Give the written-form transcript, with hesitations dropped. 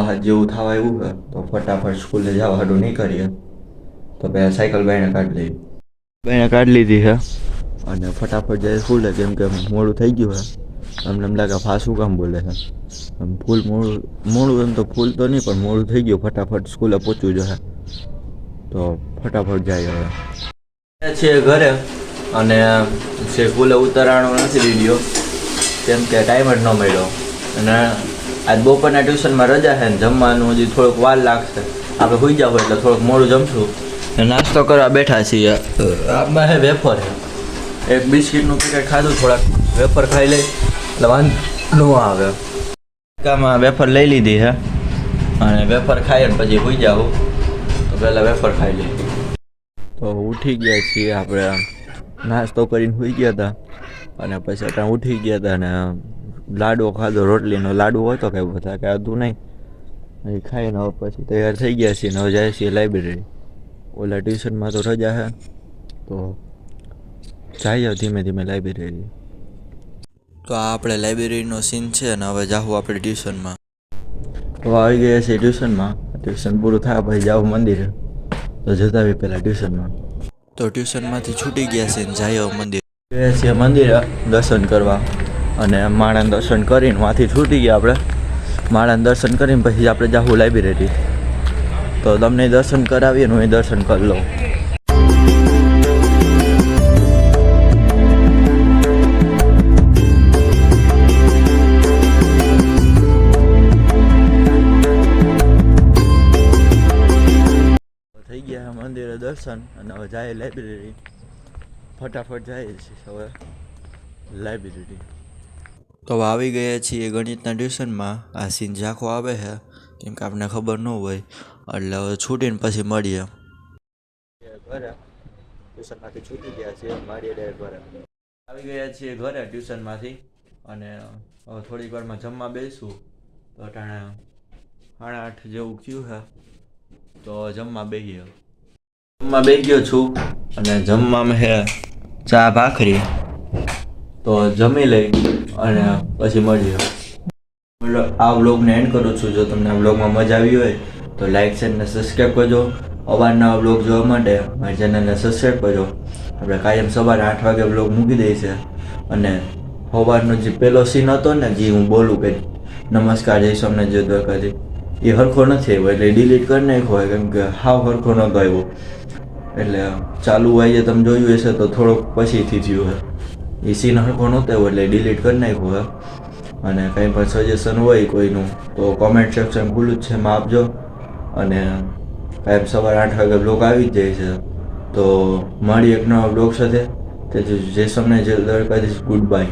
હાથ જેવું થવા આવ્યું છે તો ફટાફટ સ્કૂલે જવા હાટું નીકળીએ. તો પહેલાં સાયકલ બાયણે કાઢી લઈએ. બાયણે કાઢી લીધી છે અને ફટાફટ જાય સ્કૂલે, કેમ કે મોડું થઈ ગયું છે. અમને એમ લાગે ફાસું કામ બોલે છે. ફૂલ મોડું એમ તો ફૂલ તો નહીં, પણ મોડું થઈ ગયું. ફટાફટ સ્કૂલે પહોંચવું જોઈએ તો ફટાફટ જાય. હવે છે ઘરે અને સ્કૂલે ઉતારવાનો નથી વિડીયો, કેમ કે ટાઈમ જ ન મળ્યો. અને આજ બપોરના ટ્યુશનમાં રજા છે ને જમવાનું હજી થોડુંક વાર લાગશે. આપણે હોઈ જાવ એટલે થોડુંક મોડું જમશું. નાસ્તો કરવા બેઠા છીએ. આમાં હે વેફર છે, એક બિસ્કિટનું પેકેટ ખાધું, થોડાક વેફર ખાઈ લઈ એટલે વાંધો ન આવે. કામાં વેફર લઈ લીધી છે અને વેફર ખાઈએ ને પછી હોઈ જાવ. તો પહેલાં વેફર ખાઈ લઈએ. તો ઉઠી ગયા છીએ આપણે, નાસ્તો કરીને હોઈ ગયા હતા અને પછી ત્યાં ઉઠી ગયા હતા અને લાડવો ખાધો. રોટલીનો લાડવો હોય તો કંઈ બધા કે હતું નહીં, એ ખાઈને હવે પછી તૈયાર થઈ ગયા છીએ. હવે જાય છીએ લાઇબ્રેરી. ઓલા ટ્યુશનમાં તો રજા છે તો જઈએ ધીમે ધીમે લાઇબ્રેરી. તો આ આપણે લાઇબ્રેરીનો સીન છે અને હવે જાઉં આપણે ટ્યુશનમાં. તો આવી ગયા છીએ ટ્યુશનમાં. ટ્યુશન પૂરું થાય પછી જાઉં મંદિરે. તો જતા આવી પહેલાં ટ્યુશનમાં. તો ટ્યુશનમાંથી છૂટી ગયા છે ને જાય મંદિર. ગયા છીએ મંદિરે દર્શન કરવા અને માળાના દર્શન કરીને ત્યાંથી છૂટી ગયા આપણે. માળાના દર્શન કરીને પછી આપણે જાઉં લાઇબ્રેરી. તો તમને દર્શન કરાવીએ ને હું દર્શન કરી લઉં. થઈ ગયા મંદિરે દર્શન અને હવે જાય લાઇબ્રેરી. ફટાફટ જાય છે હવે લાઇબ્રેરી. તો આવી ગયા છીએ ગણિતના ટ્યુશનમાં. આ સીન ઝાંખો આવે છે કેમ કે આપણને ખબર ન હોય, એટલે હવે છૂટીને પછી મળીએ ઘરે. ટ્યુશનમાંથી છૂટી ગયા છીએ, મારીએ ડાયરેક્ટ ઘરે. આવી ગયા છીએ ઘરે ટ્યુશનમાંથી અને હવે થોડીક વારમાં જમવા બેસું. તો અટાણે 8:30 જેવું થયું છે તો જમવા બેસી ગયો. જમવા બેસી ગયો છું અને જમવામાં છે ચા ભાખરી. તો જમી લઈ અને પછી મળીએ. આ વ્લોગને એન્ડ કરું છું. જો તમને આ વ્લોગમાં મજા આવી હોય તો લાઈક શેર અને સબસ્ક્રાઈબ કરજો. અવારનવાર વ્લોગ જોવા માટે મારી ચેનલને સબસ્ક્રાઈબ કરજો. આપણે કાયમ સવારે 8 વાગે વ્લોગ મૂકી દઈએ છીએ. અને સવારનો જે પહેલો સીન હતો ને, જે હું બોલું કે નમસ્કાર જય સોમનાથ જય દ્વારકાથી, એ હરખો નથી આવ્યો એટલે ડિલીટ કરી નાખ્યો હોય, કેમ કે હાવ હરખો ન આવ્યો. એટલે ચાલુ વાઈએ તમે જોયું હશે તો થોડોક પછીથી થયું છે. એ સીન હરખો નહોતો આવ્યો એટલે ડિલીટ કરી નાખ્યો છે. અને કંઈ પણ સજેશન હોય કોઈનું તો કોમેન્ટ સેક્શન ખુલ્લું જ છે, એમાં આપજો. અને કાંઈ સવારે 8 વાગે બ્લોગ આવી જ જાય છે. તો મારી એક નવા બ્લોગ સાથે તે જય સોમનાથ જય દ્વારકાધીશ. Good bye.